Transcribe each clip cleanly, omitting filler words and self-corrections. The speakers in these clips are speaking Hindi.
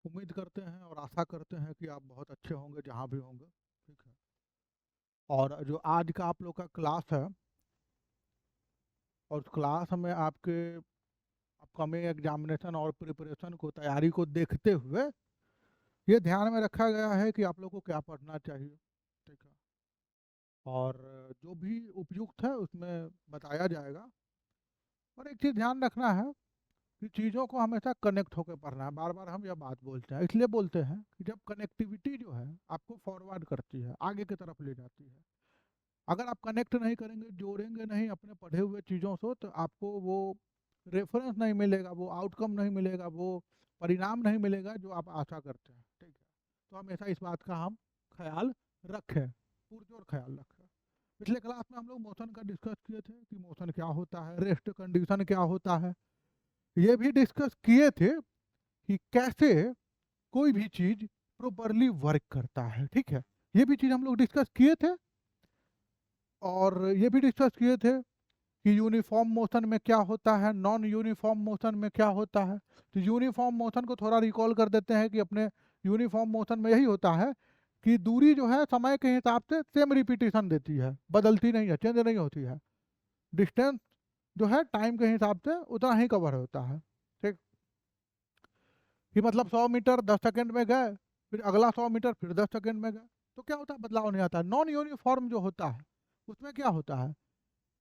उम्मीद करते हैं और आशा करते हैं कि आप बहुत अच्छे होंगे जहाँ भी होंगे। ठीक है। और जो आज का आप लोग का क्लास है, और उस क्लास में आपके अपकमिंग एग्जामिनेशन और प्रिपरेशन को, तैयारी को देखते हुए ये ध्यान में रखा गया है कि आप लोग को क्या पढ़ना चाहिए। ठीक है। और जो भी उपयुक्त है उसमें बताया जाएगा। और एक चीज़ ध्यान रखना है कि चीज़ों को हमेशा कनेक्ट होकर पढ़ना है। बार बार हम यह बात बोलते हैं, इसलिए बोलते हैं कि जब कनेक्टिविटी जो है आपको फॉरवर्ड करती है, आगे की तरफ ले जाती है। अगर आप कनेक्ट नहीं करेंगे, जोड़ेंगे नहीं अपने पढ़े हुए चीज़ों से, तो आपको वो रेफरेंस नहीं मिलेगा, वो आउटकम नहीं मिलेगा, वो परिणाम नहीं मिलेगा जो आप आशा करते हैं। ठीक है। तो हमेशा इस बात का हम ख्याल रखें, पुरजोर ख्याल रखें। पिछले क्लास में हम लोग मोशन का डिस्कस किए थे कि मोशन क्या होता है, रेस्ट कंडीशन क्या होता है। ये भी डिस्कस किए थे कि कैसे कोई भी चीज़ प्रॉपरली वर्क करता है। ठीक है। ये भी चीज़ हम लोग डिस्कस किए थे। और ये भी डिस्कस किए थे कि यूनिफॉर्म मोशन में क्या होता है, नॉन यूनिफॉर्म मोशन में क्या होता है। तो यूनिफॉर्म मोशन को थोड़ा रिकॉल कर देते हैं कि अपने यूनिफॉर्म मोशन में यही होता है कि दूरी जो है समय के हिसाब से सेम रिपीटिशन देती है, बदलती नहीं है, चेंज नहीं होती है। डिस्टेंस जो है टाइम के हिसाब से उतना ही कवर होता है। ठीक। कि मतलब 100 मीटर 10 सेकंड में गए, फिर अगला 100 मीटर फिर 10 सेकंड में गए, तो क्या होता है, बदलाव नहीं आता है। नॉन यूनिफॉर्म जो होता है उसमें क्या होता है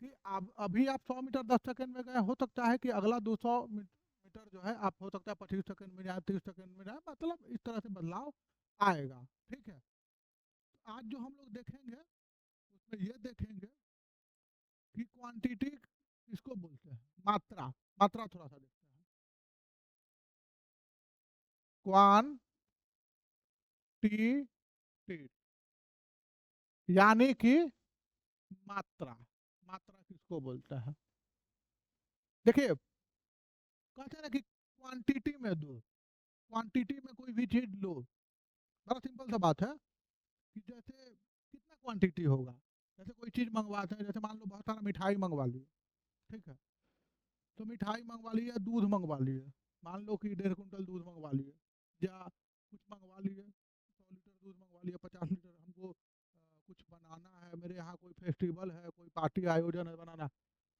कि अब अभी आप 100 मीटर 10 सेकंड में गए, हो सकता है कि अगला 200 मीटर जो है आप, हो सकता है 25 सेकंड में जाए, 30 सेकंड में जाए, मतलब इस तरह से बदलाव आएगा। ठीक है। आज जो हम लोग देखेंगे उसमें ये देखेंगे कि क्वांटिटी किसको बोलते हैं, मात्रा। मात्रा थोड़ा सा देखते हैं। क्वांटिटी यानी कि मात्रा। मात्रा किसको बोलते हैं? देखिए, कहते हैं ना कि क्वांटिटी में दो, क्वांटिटी में कोई भी चीज लो। बड़ा सिंपल सा बात है कि जैसे कितना क्वांटिटी होगा। जैसे कोई चीज़ मंगवाते हैं, जैसे मान लो बहुत सारा मिठाई मंगवा ली। ठीक है। तो मिठाई मंगवा ली है, दूध मंगवा लिए, मान लो कि 1.5 कुंटल दूध मंगवा लिए, या कुछ मंगवा लिए, 100 लीटर दूध मंगवा लिया, 50 लीटर। हमको कुछ बनाना है, मेरे यहाँ कोई फेस्टिवल है, कोई पार्टी आयोजन है, बनाना।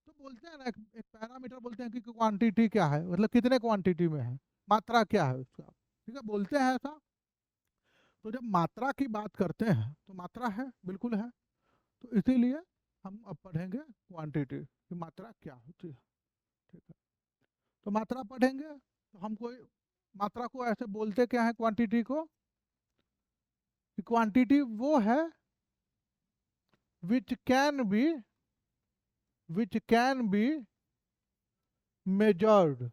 तो बोलते हैं ना, एक पैरामीटर बोलते हैं कि क्वांटिटी क्या है, मतलब कितने क्वांटिटी में है, मात्रा क्या है उसका। ठीक है, बोलते हैं ऐसा। तो जब मात्रा की बात करते हैं तो मात्रा है, बिल्कुल है। तो इसीलिए हम अब पढ़ेंगे क्वांटिटी की मात्रा क्या होती है। ठीक है। तो मात्रा पढ़ेंगे तो हम कोई मात्रा को ऐसे बोलते क्या है क्वांटिटी को, कि क्वांटिटी वो है which can be which can be measured.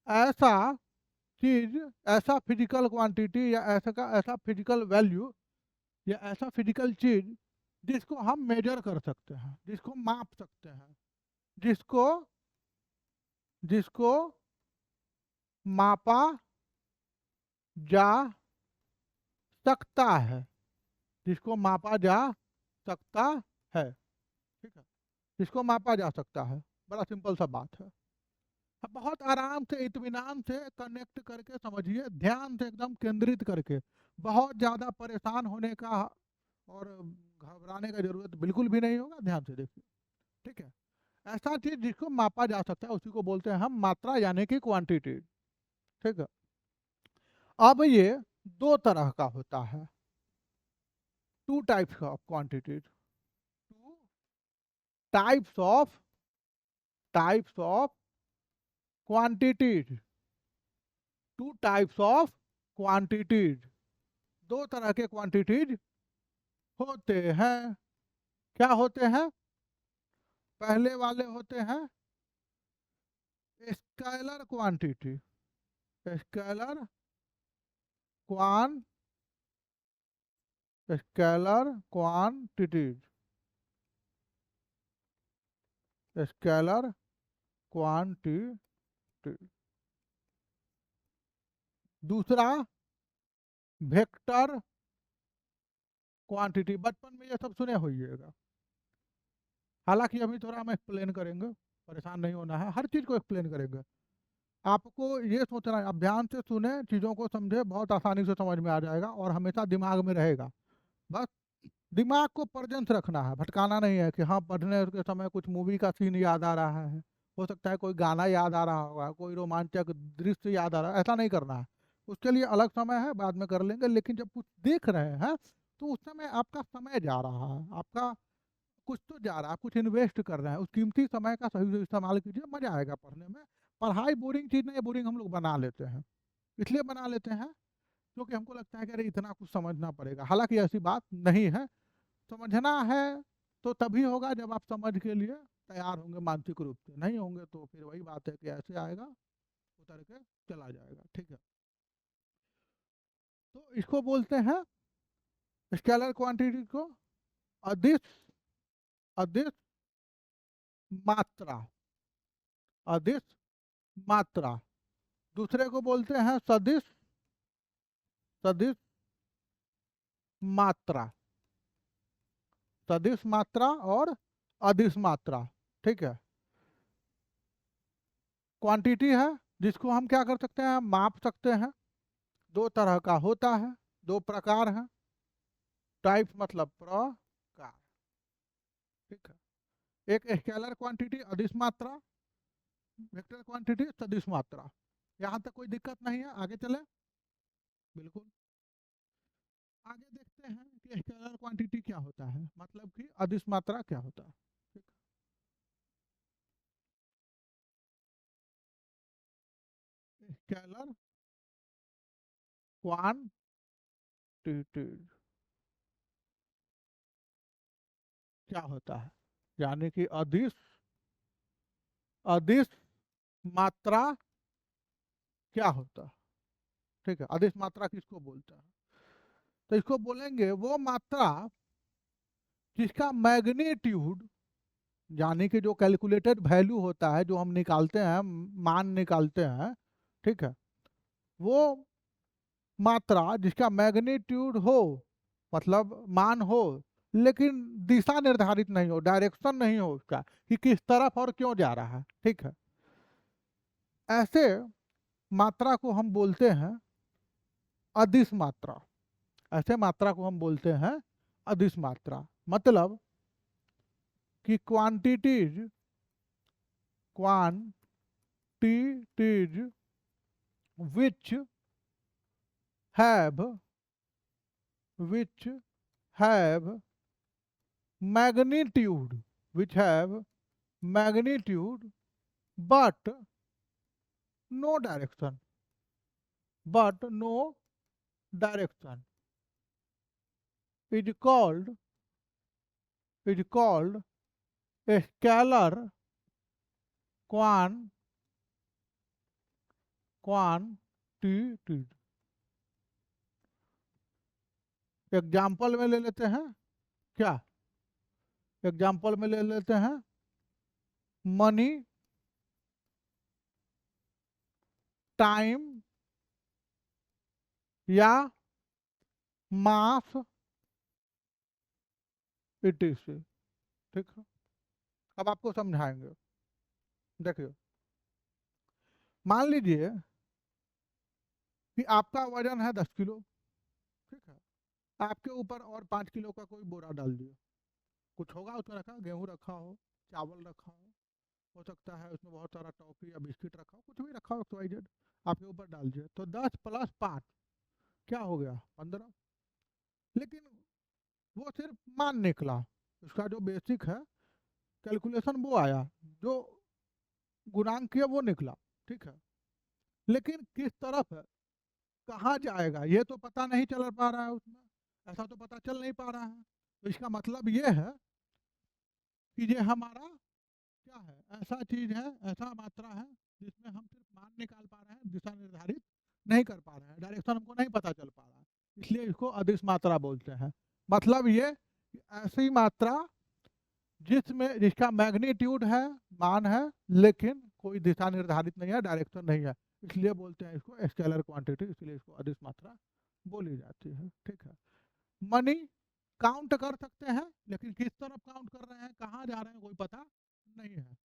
ऐसा चीज, ऐसा फिजिकल क्वांटिटी या ऐसा फिजिकल वैल्यू या ऐसा फिजिकल चीज जिसको हम मेजर कर सकते हैं, जिसको माप सकते हैं, जिसको जिसको मापा जा सकता है, जिसको मापा जा सकता है। ठीक है। जिसको मापा जा सकता है। बड़ा सिंपल सा बात है। अब बहुत आराम से, इत्मीनान से कनेक्ट करके समझिए, ध्यान से एकदम केंद्रित करके। बहुत ज़्यादा परेशान होने का और घबराने का जरूरत बिल्कुल भी नहीं होगा, ध्यान से देखिए। ठीक है। ऐसा चीज जिसको मापा जा सकता है उसी को बोलते हैं हम मात्रा, यानी कि क्वांटिटी। ठीक है। अब ये दो तरह का होता है, two types of quantity, two types of quantities, two types of quantities. दो तरह के क्वांटिटीज होते हैं। क्या होते हैं? पहले वाले होते हैं scalar quantity, scalar quan scalar quantities, scalar quantity. दूसरा वेक्टर क्वांटिटी। बचपन में ये सब सुने होइएगा, हालांकि अभी थोड़ा हम एक्सप्लेन करेंगे, परेशान नहीं होना है, हर चीज़ को एक्सप्लेन करेंगे। आपको ये सोचना है, आप ध्यान से सुने, चीज़ों को समझे, बहुत आसानी से समझ में आ जाएगा और हमेशा दिमाग में रहेगा। बस दिमाग को प्रेजेंस रखना है, भटकाना नहीं है कि हाँ पढ़ने के समय कुछ मूवी का सीन याद आ रहा है, हो सकता है कोई गाना याद आ रहा होगा, कोई रोमांचक दृश्य याद आ रहा है, ऐसा नहीं करना है। उसके लिए अलग समय है, बाद में कर लेंगे, लेकिन जब कुछ देख रहे हैं तो उस समय आपका समय जा रहा है, आपका कुछ तो जा रहा है, आप कुछ इन्वेस्ट कर रहे हैं, उस कीमती समय का सही से इस्तेमाल कीजिए, मजा आएगा पढ़ने में। पढ़ाई बोरिंग चीज़ नहीं है, बोरिंग हम लोग बना लेते हैं, इसलिए बना लेते हैं क्योंकि हमको लगता है कि अरे इतना कुछ समझना पड़ेगा, हालांकि ऐसी बात नहीं है। समझना है तो तभी होगा जब आप समझ के लिए तैयार होंगे मानसिक रूप से, नहीं होंगे तो फिर वही बात है कि ऐसे आएगा, उतर के चला जाएगा। ठीक है, तो इसको बोलते हैं स्केलर क्वांटिटी को अदिश अदिश मात्रा, अदिश मात्रा। दूसरे को बोलते हैं सदिश सदिश मात्रा, सदिश मात्रा और अदिश मात्रा। ठीक है, क्वांटिटी है जिसको हम क्या कर सकते हैं, माप सकते हैं। दो तरह का होता है, दो प्रकार है, टाइप्स मतलब प्रकार। ठीक है, एक स्केलर क्वांटिटी अदिश मात्रा, वेक्टर क्वांटिटी सदिश मात्रा। यहाँ तक कोई दिक्कत नहीं है, आगे चले। बिल्कुल, आगे देखते हैं कि स्केलर क्वांटिटी क्या होता है, मतलब कि अदिश मात्रा क्या होता है। ठीक, स्केलर क्वांटिटी क्या होता है, यानी कि अदिश अदिश मात्रा क्या होता है। ठीक है, अदिश मात्रा किसको बोलते हैं, तो इसको बोलेंगे वो मात्रा जिसका मैग्नीट्यूड, यानी कि जो कैलकुलेटेड वैल्यू होता है, जो हम निकालते हैं, मान निकालते हैं, ठीक है, वो मात्रा जिसका मैग्नीट्यूड हो, मतलब मान हो, लेकिन दिशा निर्धारित नहीं हो, डायरेक्शन नहीं हो उसका कि किस तरफ और क्यों जा रहा है। ठीक है, ऐसे मात्रा को हम बोलते हैं अदिश मात्रा, ऐसे मात्रा को हम बोलते हैं अदिश मात्रा। मतलब कि quantities which have which have magnitude which have magnitude but no direction, but no direction is called a scalar quantity। Example में ले लेते हैं, क्या एग्जाम्पल में ले लेते हैं, मनी, टाइम या मास, etc। ठीक है, अब आपको समझाएंगे। देखिए, मान लीजिए कि आपका वजन है 10 किलो। ठीक है, आपके ऊपर और 5 किलो का कोई बोरा डाल दिया, कुछ होगा उसमें रखा, गेहूं रखा हो, चावल रखा हो सकता है उसमें बहुत सारा टॉफी या बिस्किट रखा हो, कुछ भी रखा हो, XYZ आपके ऊपर डाल दिया, तो 10 + 5 क्या हो गया, 15। लेकिन वो सिर्फ मान निकला, उसका जो बेसिक है कैलकुलेशन वो आया, जो गुणांक है वो निकला। ठीक है, लेकिन किस तरफ है, कहाँ जाएगा, ये तो पता नहीं चल पा रहा है उसमें, ऐसा तो पता चल नहीं पा रहा है। तो इसका मतलब ये है कि ये हमारा क्या है, ऐसा चीज है, ऐसा मात्रा है जिसमें हम सिर्फ मान निकाल पा रहे हैं, दिशा निर्धारित नहीं कर पा रहे हैं, डायरेक्शन हमको नहीं पता चल पा रहा है, इसलिए इसको अदिश मात्रा बोलते हैं। मतलब ये कि ऐसी मात्रा जिसमें जिसका मैग्नीट्यूड है, मान है, लेकिन कोई दिशा निर्धारित नहीं है, डायरेक्शन नहीं है, इसलिए बोलते हैं इसको स्केलर क्वांटिटी, इसलिए इसको अदिश मात्रा बोली जाती है। ठीक है, मनी काउंट कर सकते हैं, लेकिन किस तरफ काउंट कर रहे हैं, कहाँ जा रहे हैं, कोई पता नहीं है,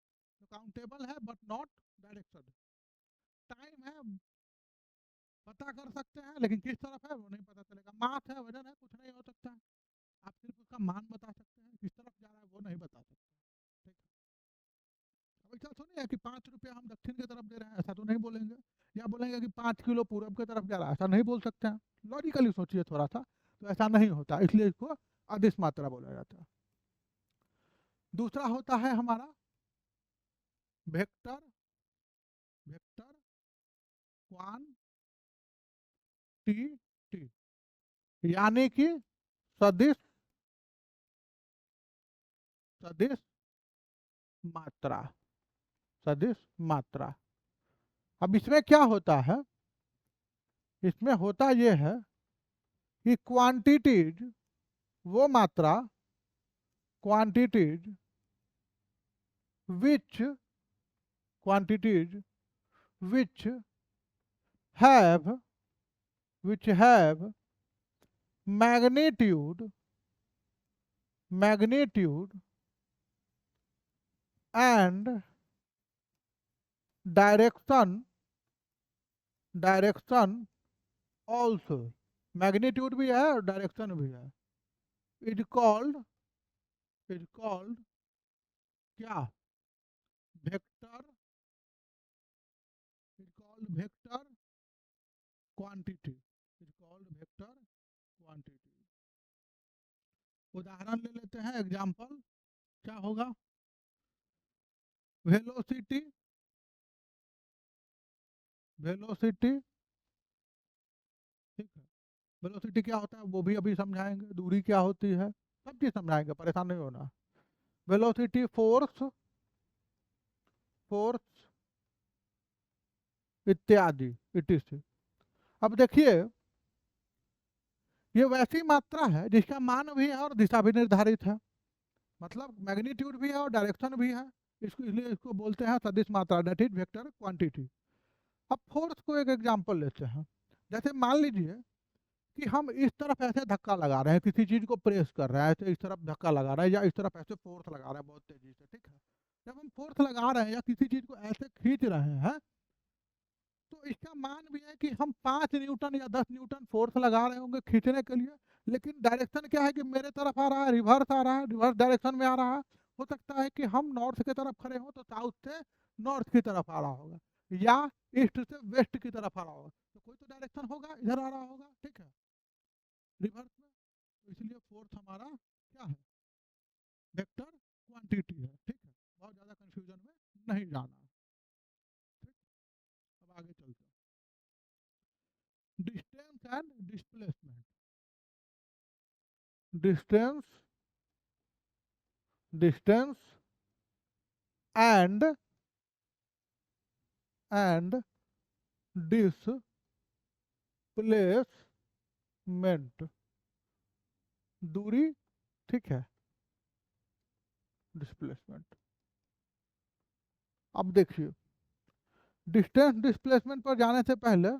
तो काउंटेबल है बट नॉट डायरेक्शन। टाइम है पता कर सकते हैं, लेकिन किस तरफ है वो नहीं पता चलेगा। मास है, वजन है, कुछ नहीं हो सकता है, आप सिर्फ उसका मान बता सकते हैं, किस तरफ जा रहा है वो नहीं बता सकते। ठीक है, अब ऐसा थोड़ी है कि 5 रुपया हम दक्षिण की तरफ दे रहे हैं, ऐसा तो नहीं बोलेंगे। या बोलेंगे कि 5 किलो पूरब की तरफ जा रहा है, ऐसा नहीं बोल सकते हैं। लॉजिकली सोचिए थोड़ा सा, तो ऐसा नहीं होता, इसलिए इसको अदिश मात्रा बोला जाता है। दूसरा होता है हमारा वेक्टर, वेक्टर क्वांटिटी, यानी कि सदिश, सदिश मात्रा, सदिश मात्रा। अब इसमें क्या होता है, इसमें होता यह है कि क्वांटिटीज वो मात्रा, quantities which, quantities which have, which have magnitude, magnitude and direction, direction also, magnitude भी है और डायरेक्शन भी है, इज कॉल्ड, इज कॉल्ड क्या, vector, is called vector quantity, is called vector quantity. उदाहरण ले लेते हैं, एग्जांपल क्या होगा, वेलोसिटी, वेलोसिटी, ठीक है, वेलोसिटी क्या होता है वो भी अभी समझाएंगे, दूरी क्या होती है सब चीज समझाएंगे, परेशान नहीं होना। वेलोसिटी फोर्स, फोर्स इत्यादि इटिस। अब देखिए ये वैसी मात्रा है जिसका मान भी है और दिशा भी निर्धारित है, मतलब मैग्नीट्यूड भी है और डायरेक्शन भी है, इसको इसलिए इसको बोलते हैं सदिश मात्रा, दैट इज वेक्टर क्वांटिटी। अब फोर्स को एक एग्जांपल लेते हैं, जैसे मान लीजिए कि हम इस तरफ ऐसे धक्का लगा रहे हैं, किसी चीज को प्रेस कर रहे हैं, ऐसे इस तरफ धक्का लगा रहे हैं या इस तरफ ऐसे फोर्स लगा रहे हैं बहुत तेजी से, ठीक है। जब हम फोर्स लगा रहे हैं या किसी चीज को ऐसे खींच रहे हैं, तो इसका मान भी है कि हम 5 न्यूटन या 10 न्यूटन फोर्स लगा रहे होंगे खींचने के लिए, लेकिन डायरेक्शन क्या है कि मेरे तरफ आ रहा है, रिवर्स आ रहा है, रिवर्स डायरेक्शन में आ रहा है। हो सकता है कि हम नॉर्थ की तरफ खड़े हों तो साउथ से नॉर्थ की तरफ आ रहा होगा, या ईस्ट से वेस्ट की तरफ आ रहा होगा, तो कोई तो डायरेक्शन होगा, इधर आ रहा होगा, ठीक है, रिवर्स में। तो इसलिए फोर्स हमारा क्या है, वेक्टर क्वांटिटी है, ठीक है, बहुत ज़्यादा कंफ्यूजन में नहीं जाना। ठीक, अब आगे चलते हैं, distance and displacement, distance, distance and displacement, दूरी, ठीक है, डिस्प्लेसमेंट। अब देखिए डिस्टेंस डिस्प्लेसमेंट पर जाने से पहले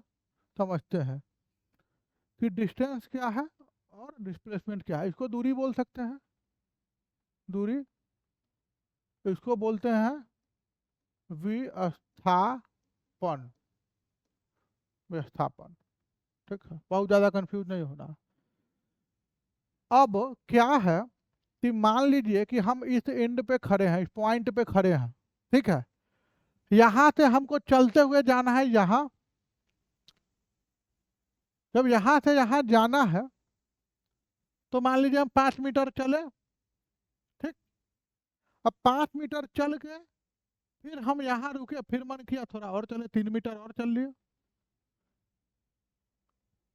समझते हैं कि डिस्टेंस क्या है और डिस्प्लेसमेंट क्या है। इसको दूरी बोल सकते हैं, दूरी, इसको बोलते हैं विस्थापन, विस्थापन, ठीक है, बहुत ज़्यादा कंफ्यूज नहीं होना। अब क्या है कि मान लीजिए कि हम इस एंड पे खड़े हैं, इस पॉइंट पे खड़े हैं, ठीक है, यहाँ से हमको चलते हुए जाना है यहाँ, जब यहाँ से यहाँ जाना है तो मान लीजिए हम 5 मीटर चले, ठीक, अब 5 मीटर चल के फिर हम यहाँ रुके, फिर मन किया थोड़ा और चले, 3 मीटर और चल लिए,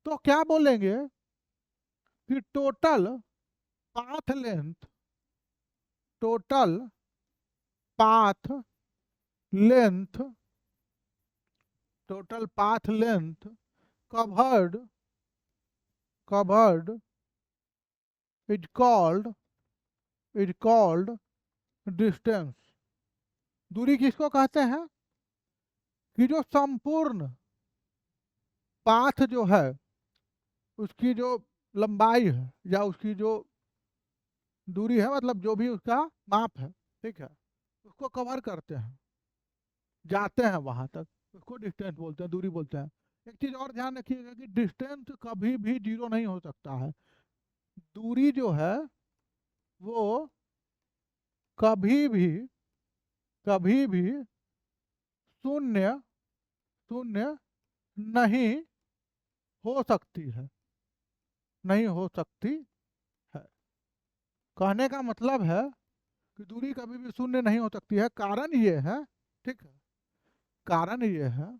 तो क्या बोलेंगे कि total path length, total path length, total path length covered, covered is called, is called distance। दूरी किसको कहते हैं कि जो संपूर्ण पाथ जो है उसकी जो लंबाई है या उसकी जो दूरी है, मतलब जो भी उसका माप है, ठीक है, उसको कवर करते हैं, जाते हैं वहां तक, उसको डिस्टेंस बोलते हैं, दूरी बोलते हैं। एक चीज और ध्यान रखिएगा कि डिस्टेंस कभी भी जीरो नहीं हो सकता है। दूरी जो है वो कभी भी, कभी भी शून्य, शून्य नहीं हो सकती है, नहीं हो सकती है। कहने का मतलब है कि दूरी कभी भी शून्य नहीं हो सकती है। कारण ये है, ठीक है, कारण ये है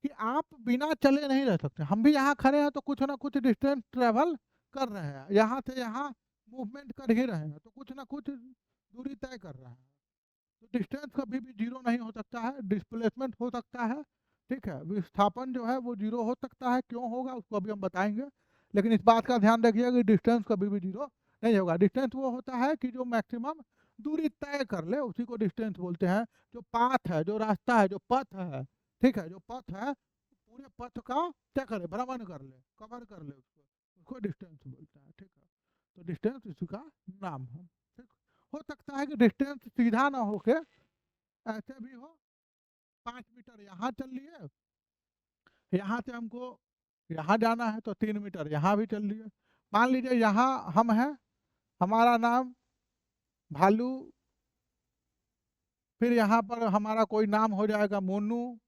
कि आप बिना चले नहीं रह सकते। हम भी यहाँ खड़े हैं तो कुछ ना कुछ डिस्टेंस ट्रेवल कर रहे हैं, यहाँ से यहाँ मूवमेंट कर ही रहे हैं, तो कुछ ना कुछ दूरी तय कर रहे हैं। तो डिस्टेंस कभी भी जीरो नहीं हो सकता है, डिस्प्लेसमेंट हो सकता है, ठीक है। विस्थापन जो है वो जीरो हो सकता है, क्यों होगा उसको अभी हम बताएंगे। लेकिन इस बात का ध्यान रखिए कि डिस्टेंस कभी भी जीरो नहीं होगा। डिस्टेंस वो होता है कि जो मैक्सिमम दूरी तय कर ले उसी को डिस्टेंस बोलते हैं। जो पाथ है, जो रास्ता है, जो पथ है, ठीक है, जो पथ है पूरे पथ का क्या करे, भ्रमण कर ले, कवर कर ले उसको, उसको डिस्टेंस बोलते हैं, ठीक है। तो डिस्टेंस इसी का नाम है, ठीक। हो सकता है कि डिस्टेंस सीधा ना होके ऐसे भी हो, 5 मीटर यहाँ चल लिए, यहाँ से हमको यहाँ जाना है तो 3 मीटर यहाँ भी चल लिए। मान लीजिए यहाँ हम हैं, हमारा नाम भालू, फिर यहाँ पर हमारा कोई नाम हो जाएगा मोनू।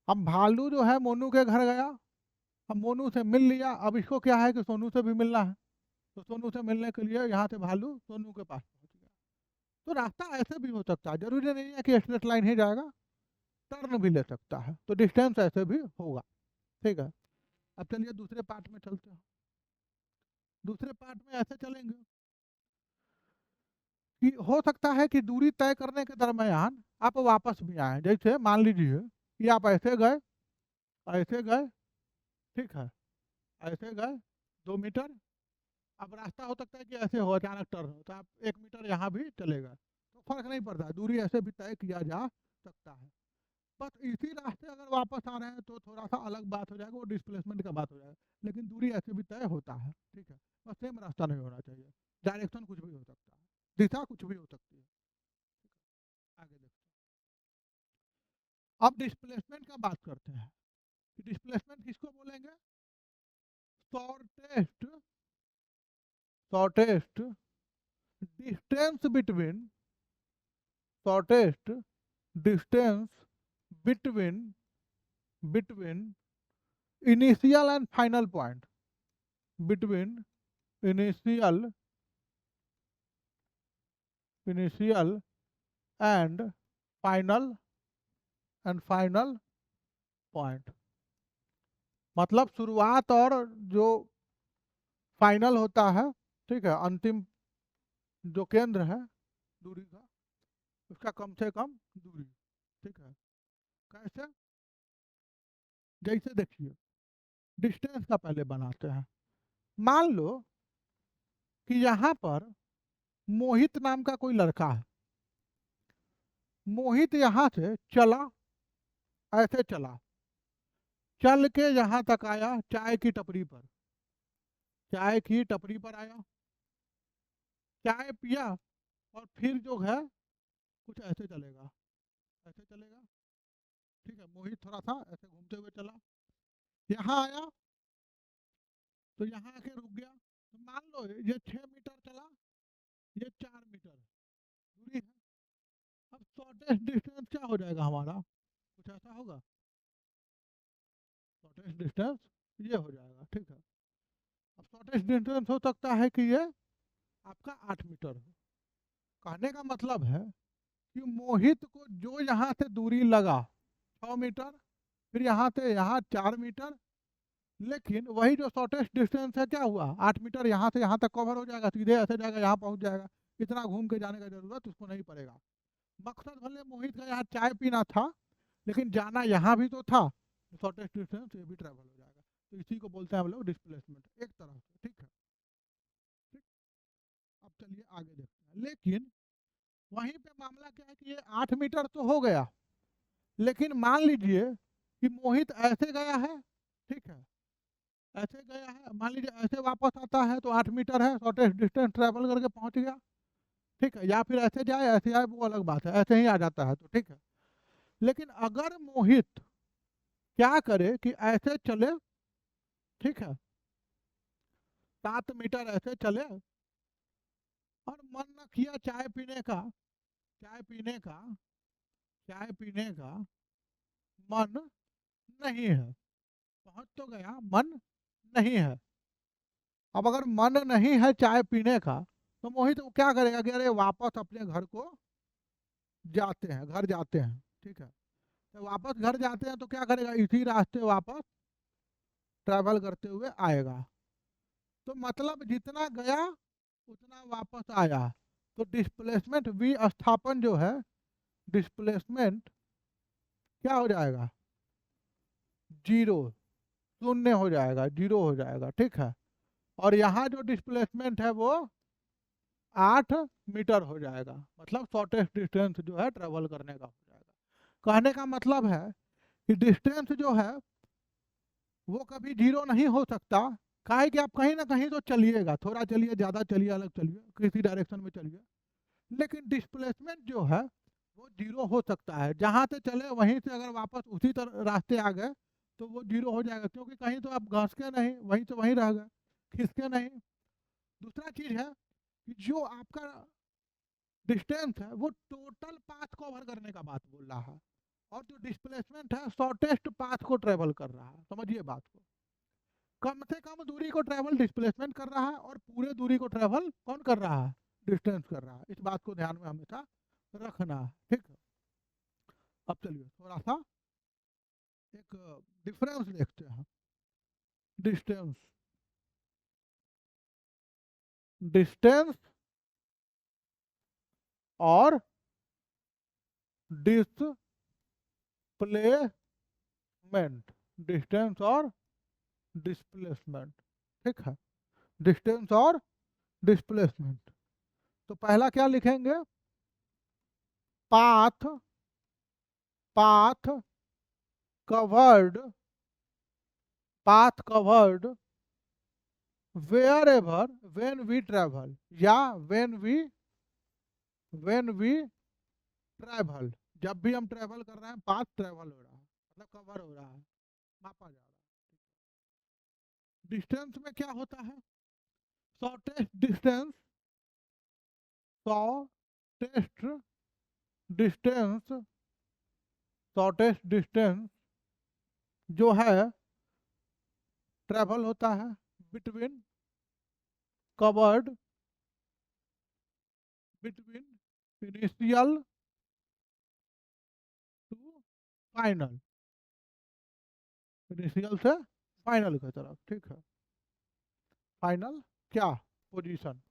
हम भालू जो है मोनू के घर गया, हम मोनू से मिल लिया, अब इसको क्या है कि सोनू से भी मिलना है, तो सोनू से मिलने के लिए यहाँ से भालू सोनू के पास पहुँच गया। तो रास्ता ऐसे भी हो सकता है, जरूरी नहीं है कि स्ट्रेट लाइन ही जाएगा, टर्न भी ले सकता है, तो डिस्टेंस ऐसे भी होगा, ठीक है। अब चलिए दूसरे पार्ट में चलते हैं। दूसरे पार्ट में ऐसे चलेंगे कि हो सकता है कि दूरी तय करने के दरमियान आप वापस भी आए। जैसे मान लीजिए कि आप ऐसे गए, ऐसे गए, ठीक है, ऐसे गए 2 मीटर। अब रास्ता हो सकता है कि ऐसे हो, अचानक टर्न हो, तो आप 1 मीटर यहाँ भी चलेगा, तो फर्क नहीं पड़ता, दूरी ऐसे भी तय किया जा सकता है। बस इसी रास्ते अगर वापस आ रहे हैं तो थोड़ा सा अलग बात हो जाएगा, वो डिस्प्लेसमेंट का बात हो जाएगा। लेकिन दूरी ऐसे भी तय होता है, ठीक है। बस सेम रास्ता नहीं होना चाहिए, डायरेक्शन कुछ भी हो सकता है, दिशा कुछ भी हो सकती है। आगे देखते हैं, अब डिस्प्लेसमेंट का बात करते हैं कि डिस्प्लेसमेंट किसको बोलेंगे। Shortest, shortest distance between, shortest distance between, between initial and final point, between initial, initial and final, and final point. मतलब शुरुआत और जो फाइनल होता है, ठीक है, अंतिम जो केंद्र है दूरी का, उसका कम से कम दूरी, ठीक है। कैसे, जैसे देखिए डिस्टेंस का पहले बनाते हैं। मान लो कि यहाँ पर मोहित नाम का कोई लड़का है। मोहित यहाँ से चला, ऐसे चला, चल के यहाँ तक आया चाय की टपरी पर, चाय की टपरी पर आया, चाय पिया, और फिर जो है कुछ ऐसे चलेगा, ऐसे चलेगा, ठीक है। मोहित थोड़ा सा ऐसे घूमते हुए चला, यहाँ आया तो यहाँ आके रुक गया। तो मान लो ये 6 मीटर चला, ये 4 मीटर दूरी है। अब शॉर्टेस्ट डिस्टेंस क्या हो जाएगा हमारा, कुछ ऐसा होगा, शॉर्टेस्ट डिस्टेंस ये हो जाएगा, ठीक है। अब शॉर्टेस्ट डिस्टेंस हो सकता है कि ये आपका 8 मीटर हो। कहने का मतलब है कि मोहित को जो यहाँ से दूरी लगा 6 मीटर, फिर यहाँ से यहाँ 4 मीटर, लेकिन वही जो शॉर्टेस्ट डिस्टेंस है क्या हुआ, 8 मीटर, यहाँ से यहाँ तक कवर हो जाएगा, सीधे ऐसे जाएगा यहाँ पहुँच जाएगा, इतना घूम के जाने का जरूरत उसको नहीं पड़ेगा। मकसद भले मोहित का यहाँ चाय पीना था, लेकिन जाना यहाँ भी तो था, शॉर्टेस्ट डिस्टेंस ये भी ट्रैवल हो जाएगा। तो इसी को बोलते हैं हम लोग डिस्प्लेसमेंट, एक तरह से, ठीक है, ठीक। अब चलिए आगे देखते हैं। लेकिन वहीं पे मामला क्या है कि ये 8 मीटर तो हो गया, लेकिन मान लीजिए कि मोहित ऐसे गया है, ठीक है, ऐसे गया है, मान लीजिए ऐसे वापस आता है तो 8 मीटर है, शॉर्टेस्ट डिस्टेंस ट्रैवल करके पहुंच गया, ठीक है। या फिर ऐसे जाए, ऐसे आए, वो अलग बात है, ऐसे ही आ जाता है तो ठीक है। लेकिन अगर मोहित क्या करे कि ऐसे चले, ठीक है, 7 मीटर ऐसे चले, और मन न किया चाय पीने का, चाय पीने का, चाय पीने का मन नहीं है, पहुंच तो गया, मन नहीं है। अब अगर मन नहीं है चाय पीने का, तो मोहित वो क्या करेगा कि अरे वापस अपने घर को जाते हैं, घर जाते हैं, ठीक है। तो वापस घर जाते हैं तो क्या करेगा, इसी रास्ते वापस ट्रैवल करते हुए आएगा। तो मतलब जितना गया उतना वापस आया। तो डिस्प्लेसमेंट विस्थापन जो है, डिस्प्लेसमेंट क्या हो जाएगा, जीरो, शून्य हो जाएगा, जीरो हो जाएगा, ठीक है। और यहाँ जो डिस्प्लेसमेंट है वो 8 मीटर हो जाएगा, मतलब शॉर्टेस्ट डिस्टेंस जो है ट्रेवल करने का हो जाएगा। कहने का मतलब है कि डिस्टेंस जो है वो कभी जीरो नहीं हो सकता। काहे कि आप कहीं ना कहीं तो चलिएगा, थोड़ा चलिए, ज़्यादा चलिए, अलग चलिए, किसी डायरेक्शन में चलिए, लेकिन डिस्प्लेसमेंट जो है वो जीरो हो सकता है। जहाँ से चले वहीं से अगर वापस उसी तरह रास्ते आ गए तो वो जीरो हो जाएगा, क्योंकि कहीं तो आप घसके नहीं, वहीं से वहीं रह गए, खिसके नहीं। दूसरा चीज़ है कि जो आपका डिस्टेंस है वो टोटल पाथ कवर करने का बात बोल रहा है, और जो डिस्प्लेसमेंट है शॉर्टेस्ट पाथ को ट्रेवल कर रहा है। समझिए बात को, कम से कम दूरी को ट्रेवल डिस्प्लेसमेंट कर रहा है, और पूरे दूरी को ट्रेवल कौन कर रहा है, डिस्टेंस कर रहा है। इस बात को ध्यान में हमेशा रखना है, ठीक है। अब चलिए थोड़ा सा एक डिफरेंस देखते हैं। डिस्टेंस, डिस्टेंस और डिस्प्लेसमेंट, डिस्टेंस और डिस्प्लेसमेंट, ठीक है, डिस्टेंस और डिस्प्लेसमेंट। तो पहला क्या लिखेंगे, path, path covered, path covered wherever when we travel, या when we travel, जब भी हम ट्रेवल कर रहे हैं पाथ ट्रेवल हो रहा है, मतलब कवर हो रहा है, मापा जा रहा है। डिस्टेंस में क्या होता है, shortest distance, shortest distance, shortest distance जो है ट्रेवल होता है between covered, between initial to final, initial से फाइनल की तरफ, ठीक है। फाइनल क्या, पोजीशन,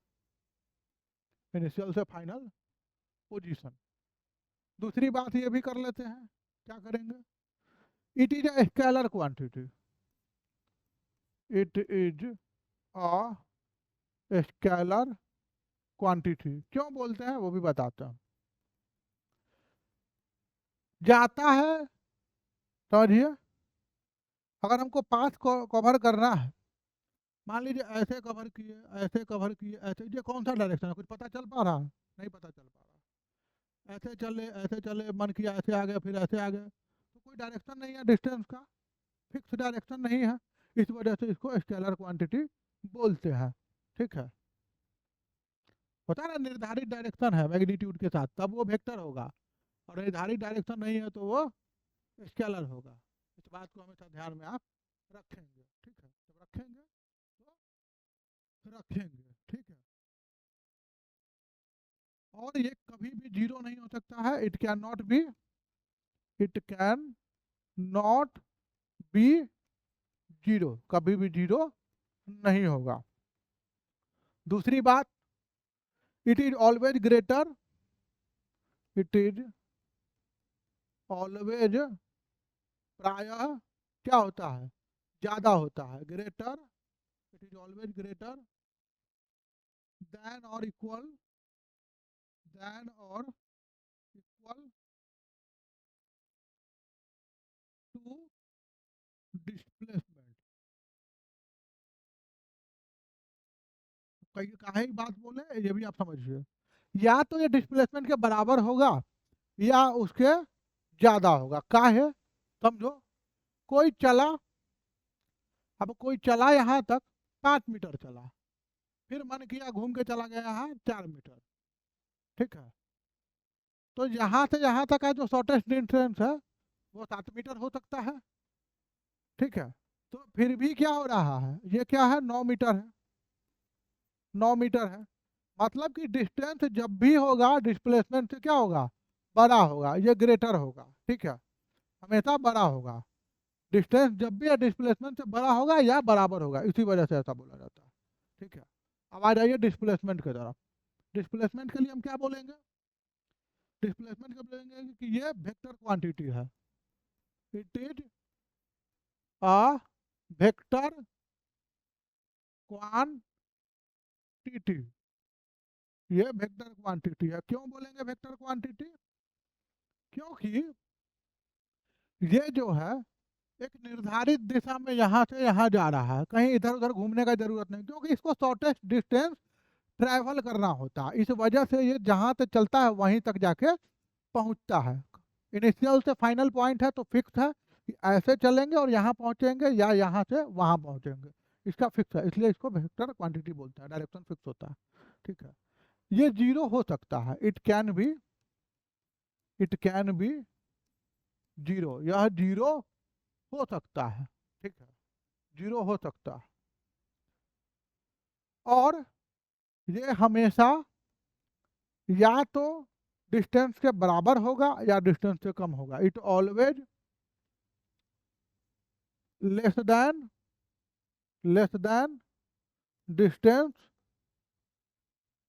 इनिशियल से फाइनल पोजीशन। दूसरी बात ये भी कर लेते हैं, क्या करेंगे, it is a scalar quantity, it is a scalar quantity. क्यों बोलते हैं वो भी बताते हैं। जाता है, समझिए, अगर हमको पाथ को कवर करना है, मान लीजिए ऐसे कवर किए, ऐसे कवर किए, ऐसे, ये कौन सा डायरेक्शन है, कुछ पता चल पा रहा है, नहीं पता चल पा रहा। ऐसे चले, ऐसे चले, मन किया ऐसे आ गए, फिर ऐसे आ गए, तो कोई डायरेक्शन नहीं है, डिस्टेंस का फिक्स डायरेक्शन नहीं है। इस वजह से इसको स्केलर क्वांटिटी बोलते हैं, ठीक है। होता है ना, निर्धारित डायरेक्शन है मैग्नीट्यूड के साथ तब वो वेक्टर होगा, और निर्धारित डायरेक्शन नहीं है तो वो स्केलर होगा। इस बात को हमेशा ध्यान में आप रखेंगे, ठीक है, जब रखेंगे तो रखेंगे, ठीक है। और ये कभी भी जीरो नहीं हो सकता है, it can not be, it can not be zero, कभी भी जीरो नहीं होगा। दूसरी बात, it is always greater, it is always, प्रायः क्या होता है, ज्यादा होता है, greater, it is always greater than और इक्वल, देन और इक्वल टू डिस्प्लेसमेंट। कहीं काहे की बात बोले ये भी आप समझिए, या तो ये डिस्प्लेसमेंट के बराबर होगा या उसके ज्यादा होगा। काहे? समझो, कोई चला, अब कोई चला यहाँ तक 5 मीटर चला, फिर मन किया घूम के चला गया यहाँ 4 मीटर, ठीक है। तो यहाँ से यहाँ तक का जो शॉर्टेस्ट डिस्टेंस है वो 7 मीटर हो सकता है, ठीक है। तो फिर भी क्या हो रहा है, ये क्या है, 9 मीटर है, 9 मीटर है। मतलब कि डिस्टेंस जब भी होगा डिस्प्लेसमेंट से क्या होगा, बड़ा होगा, ये ग्रेटर होगा, ठीक है, हमेशा बड़ा होगा। डिस्टेंस जब भी डिस्प्लेसमेंट से बड़ा होगा या बराबर होगा, इसी वजह से ऐसा बोला जाता है, ठीक है। अब आ जाइए डिस्प्लेसमेंट की तरफ। डिस्प्लेसमेंट के लिए हम क्या बोलेंगे, डिस्प्लेसमेंट का बोलेंगे कि ये वेक्टर क्वांटिटी है, it is a vector quantity. ये वेक्टर क्वांटिटी है। क्यों बोलेंगे वेक्टर क्वांटिटी? क्योंकि ये जो है एक निर्धारित दिशा में यहाँ से यहाँ जा रहा है, कहीं इधर उधर घूमने का जरूरत नहीं, क्योंकि इसको शॉर्टेस्ट डिस्टेंस ट्रैवल करना होता है। इस वजह से ये जहाँ तक चलता है वहीं तक जाके पहुँचता है। इनिशियल से फाइनल पॉइंट है तो फिक्स है कि ऐसे चलेंगे और यहाँ पहुँचेंगे या यहाँ से वहाँ पहुँचेंगे, इसका फिक्स है, इसलिए इसको वेक्टर क्वांटिटी बोलते हैं, डायरेक्शन फिक्स होता है, ठीक है। ये जीरो हो सकता है, इट कैन बी जीरो, यह जीरो हो सकता है, ठीक है, जीरो हो सकता है। और ये हमेशा या तो डिस्टेंस के बराबर होगा या डिस्टेंस से कम होगा, it always less than distance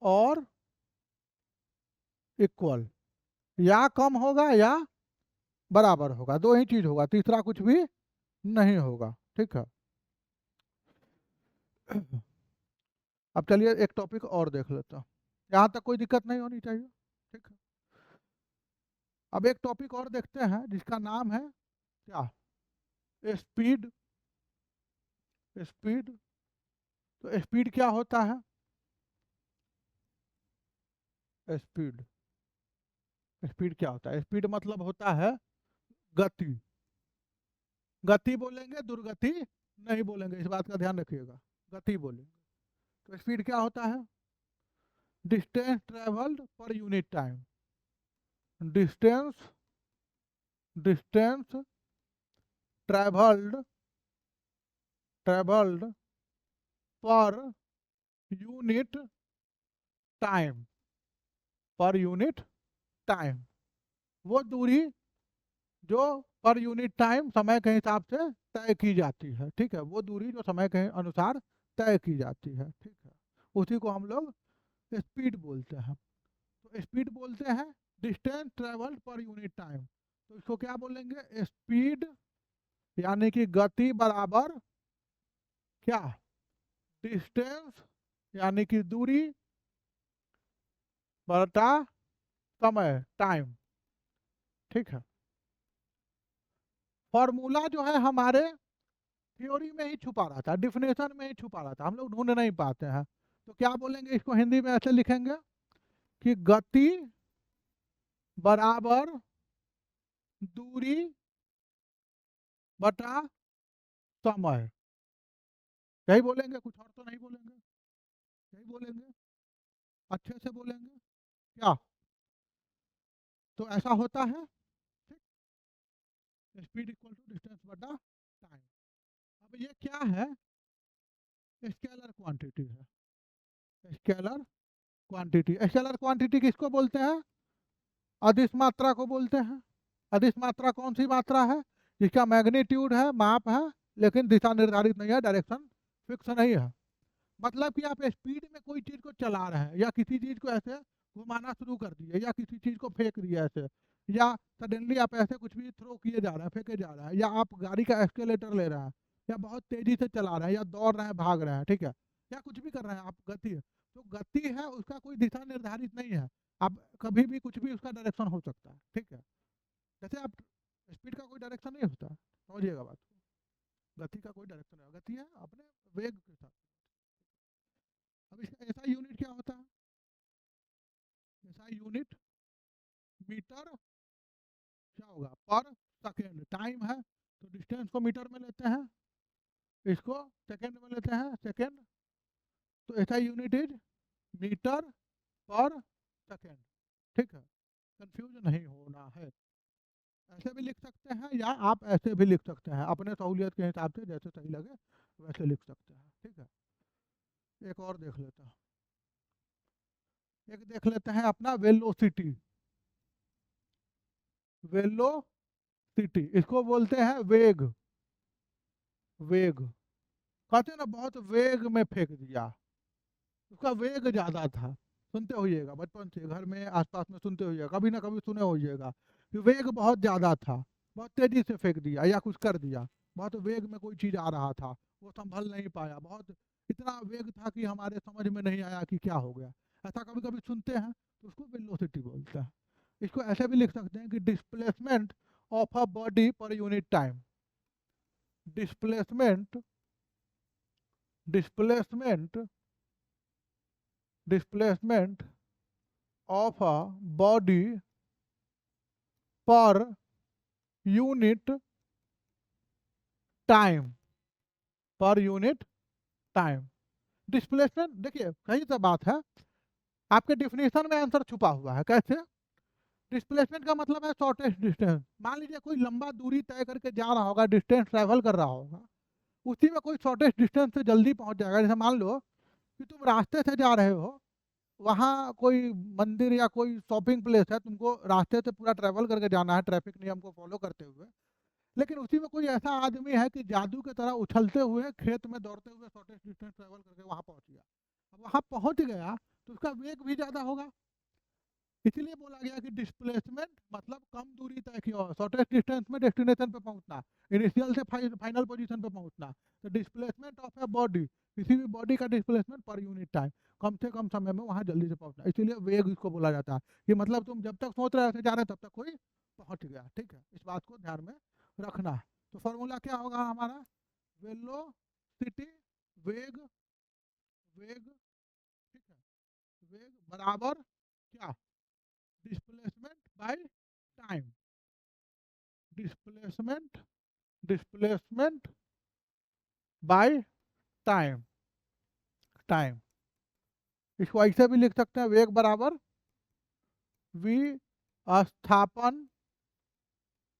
और इक्वल, या कम होगा या बराबर होगा, दो ही चीज होगा, तीसरा कुछ भी नहीं होगा, ठीक है। अब चलिए एक टॉपिक और देख लेता हूँ, यहाँ तक कोई दिक्कत नहीं होनी चाहिए, ठीक है। अब एक टॉपिक और देखते हैं जिसका नाम है क्या, स्पीड। स्पीड, तो स्पीड क्या होता है? स्पीड, स्पीड क्या होता है? स्पीड मतलब होता है गति। गति बोलेंगे, दुर्गति नहीं बोलेंगे, इस बात का ध्यान रखिएगा, गति बोलेंगे। तो स्पीड क्या होता है? Distance travelled per unit time. Distance distance travelled travelled per unit time, per unit time, वो दूरी जो पर यूनिट टाइम समय के हिसाब से तय की जाती है, ठीक है, वो दूरी जो समय के अनुसार तय की जाती है, ठीक है, उसी को हम लोग स्पीड बोलते हैं। तो स्पीड बोलते हैं distance travel per unit time, तो इसको क्या बोलेंगे, स्पीड यानी कि गति बराबर क्या, डिस्टेंस यानी कि दूरी बटा समय, टाइम, ठीक है। फॉर्मूला जो है हमारे थ्योरी में ही छुपा रहता है, डिफिनेशन में ही छुपा रहता है, हम लोग ढूंढ नहीं पाते हैं। तो क्या बोलेंगे इसको, हिंदी में ऐसे लिखेंगे कि गति बराबर दूरी बटा समय, यही बोलेंगे, कुछ और तो नहीं बोलेंगे, यही बोलेंगे, अच्छे से बोलेंगे क्या। तो ऐसा होता है, ठीक, स्पीड इक्वल टू डिस्टेंस बटा टाइम। अब ये क्या है, स्केलर क्वांटिटी है, स्केलर क्वांटिटी। स्केलर क्वांटिटी किसको बोलते हैं, अदिश मात्रा को बोलते हैं। अदिश मात्रा कौन सी मात्रा है, जिसका मैग्नीट्यूड है, माप है, लेकिन दिशा निर्धारित नहीं है, डायरेक्शन फिक्स नहीं है। मतलब कि आप स्पीड में कोई चीज को चला रहे हैं या किसी चीज को ऐसे घुमाना शुरू कर दिए या किसी चीज को फेंक दिए ऐसे, या सडनली आप ऐसे कुछ भी थ्रो किए जा रहे हैं, फेंके जा रहे हैं, या आप गाड़ी का एक्सेलेरेटर ले रहे हैं, या बहुत तेजी से चला रहे हैं, या दौड़ रहे हैं, भाग रहे हैं, ठीक है, या कुछ भी कर रहे हैं आप, गति है। तो गति है, उसका कोई दिशा निर्धारित नहीं है, आप कभी भी कुछ भी उसका डायरेक्शन हो सकता है, ठीक है। जैसे आप स्पीड का कोई डायरेक्शन नहीं होता, समझिएगा बात को, गति का कोई डायरेक्शन नहीं होगा, गति है अपने वेग के साथ। अब इसका ऐसा यूनिट क्या होता है, ऐसा यूनिट मीटर होगा पर सेकेंड, टाइम है तो डिस्टेंस को मीटर में लेते हैं, इसको सेकेंड में लेते हैं, सेकेंड, तो ऐसा यूनिट इज मीटर पर सेकेंड। ठीक है, कंफ्यूज नहीं होना है। ऐसे भी लिख सकते हैं या आप ऐसे भी लिख सकते हैं, अपने सहूलियत के हिसाब से जैसे सही लगे वैसे लिख सकते हैं। ठीक है, एक और देख लेते हैं, एक देख लेते हैं अपना वेलोसिटी। वेलोसिटी इसको बोलते हैं वेग। वेग कहते हैं ना, बहुत वेग में फेंक दिया, उसका वेग ज़्यादा था। सुनते होइएगा बचपन से, घर में आसपास में सुनते होइएगा, कभी ना कभी सुने होइएगा कि वेग बहुत ज़्यादा था, बहुत तेज़ी से फेंक दिया या कुछ कर दिया, बहुत वेग में कोई चीज़ आ रहा था, वो संभल नहीं पाया, बहुत इतना वेग था कि हमारे समझ में नहीं आया कि क्या हो गया। ऐसा कभी कभी सुनते हैं, तो उसको वेलोसिटी बोलते हैं। इसको ऐसे भी लिख सकते हैं कि displacement of a body per unit time. Displacement displacement displacement of a body per unit time. Per unit time displacement, देखिए सही सा बात है, आपके डिफिनेशन में आंसर छुपा हुआ है। कैसे? डिस्प्लेसमेंट का मतलब है शॉर्टेस्ट डिस्टेंस। मान लीजिए कोई लंबा दूरी तय करके जा रहा होगा, डिस्टेंस ट्रैवल कर रहा होगा, उसी में कोई शॉर्टेस्ट डिस्टेंस से जल्दी पहुंच जाएगा। जैसे मान लो कि तुम रास्ते से जा रहे हो, वहाँ कोई मंदिर या कोई शॉपिंग प्लेस है, तुमको रास्ते से पूरा ट्रैवल करके जाना है ट्रैफिक नियम को फॉलो करते हुए, लेकिन उसी में कोई ऐसा आदमी है कि जादू की तरह उछलते हुए खेत में दौड़ते हुए शॉर्टेस्ट डिस्टेंस ट्रैवल करके वहाँ पहुँच गया। अब वहाँ पहुँच गया तो उसका वेग भी ज़्यादा होगा, इसीलिए बोला गया कि डिस्प्लेसमेंट मतलब कम दूरी तय की और शॉर्टेस्ट डिस्टेंस में डेस्टिनेशन पे पहुंचना, इनिशियल से फाइनल पोजीशन पे पहुंचना। तो डिस्प्लेसमेंट ऑफ ए बॉडी, किसी भी बॉडी का डिस्प्लेसमेंट पर यूनिट टाइम, कम से कम समय में वहां जल्दी से पहुंचना, इसीलिए वेग इसको बोला जाता है। कि मतलब तुम जब तक सोच रहे थे जा रहे तब तक कोई पहुंच गया। ठीक है, इस बात को ध्यान में रखना है। तो फॉर्मूला क्या होगा हमारा? वेलोसिटी, वेग, वेग, ठीक है, वेग बराबर क्या? Displacement by time. Displacement displacement by time. Time इसको ऐसे भी लिख सकते हैं, वेग बराबर विस्थापन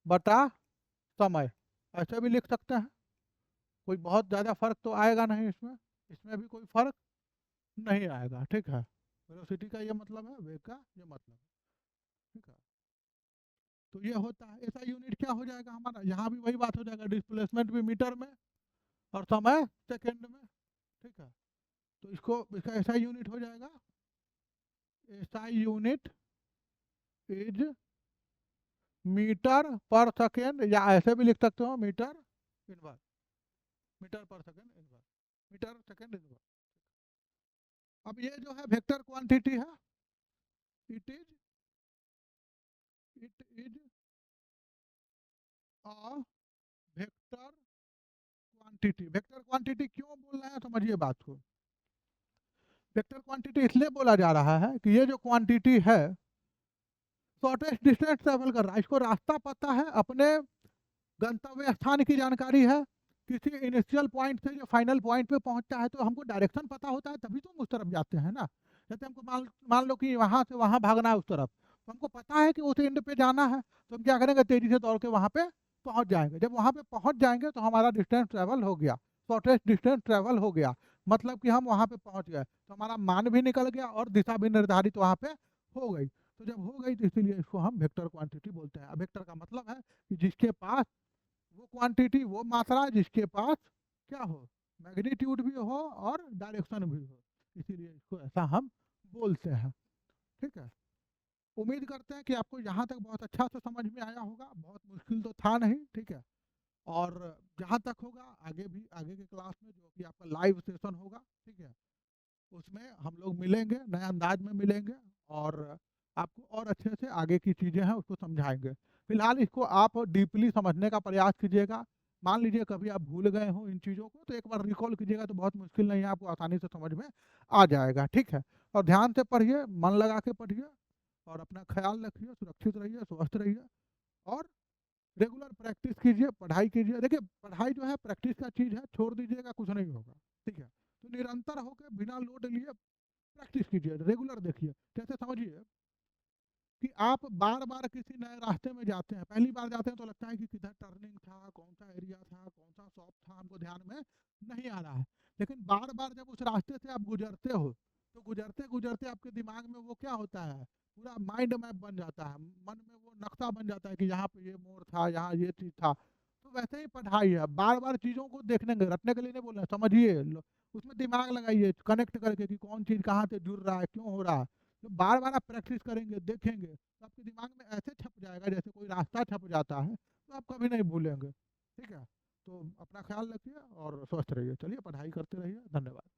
बटा समय, ऐसे भी लिख सकते हैं। कोई बहुत ज़्यादा फर्क तो आएगा नहीं इसमें, इसमें भी कोई फर्क नहीं आएगा। ठीक है, वेलोसिटी का ये मतलब है, वेग का ये मतलब है। ठीक है, तो ये होता है। ऐसा यूनिट क्या हो जाएगा हमारा? यहाँ भी वही बात हो जाएगा, डिस्प्लेसमेंट भी मीटर में और समय सेकेंड में। ठीक है, तो इसको इसका ऐसा यूनिट हो जाएगा, ऐसा यूनिट इज मीटर पर सेकेंड, या ऐसे भी लिख सकते हो मीटर इनवर्स, मीटर पर second inverse, metre second inverse. अब ये जो है वेक्टर क्वांटिटी है, it is a vector quantity. Vector quantity क्यों बोल रहे हैं, समझिए बात को। वेक्टर क्वांटिटी इसलिए बोला जा रहा है कि ये जो क्वांटिटी है शॉर्टेस्ट डिस्टेंस ट्रेवल कर रहा है, इसको रास्ता पता है, अपने गंतव्य स्थान की जानकारी है, किसी इनिशियल पॉइंट से जो फाइनल पॉइंट पे पहुंचता है तो हमको डायरेक्शन पता होता है, तभी तो हम उस तरफ जाते हैं ना। जैसे हमको मान लो कि वहाँ से वहाँ भागना है उस तरफ, तो हमको पता है कि उस एंड पे जाना है, तो हम क्या करेंगे, तेजी से दौड़ के वहाँ पे पहुँच जाएंगे। जब वहाँ पे पहुँच जाएंगे तो हमारा डिस्टेंस ट्रेवल हो गया, शॉर्टेस्ट डिस्टेंस ट्रेवल हो गया, मतलब कि हम वहाँ पे पहुँच गए, तो हमारा मान भी निकल गया और दिशा भी निर्धारित वहाँ पे हो गई। तो जब हो गई तो इसीलिए इसको हम वेक्टर क्वांटिटी बोलते हैं। अब वेक्टर का मतलब है कि जिसके पास वो क्वांटिटी, वो मात्रा जिसके पास क्या हो, मैग्नीट्यूड भी हो और डायरेक्शन भी हो, इसीलिए इसको ऐसा हम बोलते हैं। ठीक है, उम्मीद करते हैं कि आपको यहाँ तक बहुत अच्छा से समझ में आया होगा, बहुत मुश्किल तो था नहीं। ठीक है, और जहाँ तक होगा आगे भी, आगे के क्लास में जो कि आपका लाइव सेशन होगा, ठीक है, उसमें हम लोग मिलेंगे, नए अंदाज में मिलेंगे और आपको और अच्छे से आगे की चीज़ें हैं उसको समझाएंगे। फिलहाल इसको आप डीपली समझने का प्रयास कीजिएगा। मान लीजिए कभी आप भूल गए हो इन चीज़ों को, तो एक बार रिकॉल कीजिएगा, तो बहुत मुश्किल नहीं है, आपको आसानी से समझ में आ जाएगा। ठीक है, और ध्यान से पढ़िए, मन लगा के पढ़िए और अपना ख्याल रखिए, सुरक्षित रहिए, स्वस्थ रहिए और रेगुलर प्रैक्टिस कीजिए, पढ़ाई कीजिए। देखिए पढ़ाई जो है प्रैक्टिस का चीज़ है, छोड़ दीजिएगा कुछ नहीं होगा, ठीक है। तो निरंतर होकर बिना लोड लिए प्रैक्टिस कीजिए, रेगुलर देखिए। कैसे समझिए कि आप बार बार किसी नए रास्ते में जाते हैं, पहली बार जाते हैं तो लगता है कि किधर टर्निंग था, कौन सा एरिया था, कौन सा शॉप था, हमको ध्यान में नहीं आ रहा है। लेकिन बार बार जब उस रास्ते से आप गुजरते हो तो गुजरते गुजरते आपके दिमाग में वो क्या होता है, पूरा माइंड मैप बन जाता है, मन में वो नक्शा बन जाता है कि यहाँ पे ये मोड़ था, यहाँ ये चीज़ था। तो वैसे ही पढ़ाई है, बार बार चीज़ों को देखने के रटने के लिए नहीं बोल रहे हैं, समझिए उसमें दिमाग लगाइए कनेक्ट करके कि कौन चीज़ कहाँ से जुड़ रहा है, क्यों हो रहा है। तो बार बार आप प्रैक्टिस करेंगे, देखेंगे, तो आपके दिमाग में ऐसे छप जाएगा जैसे कोई रास्ता छप जाता है, तो आप कभी नहीं भूलेंगे, ठीक है। तो अपना ख्याल रखिए और स्वस्थ रहिए। चलिए पढ़ाई करते रहिए। धन्यवाद।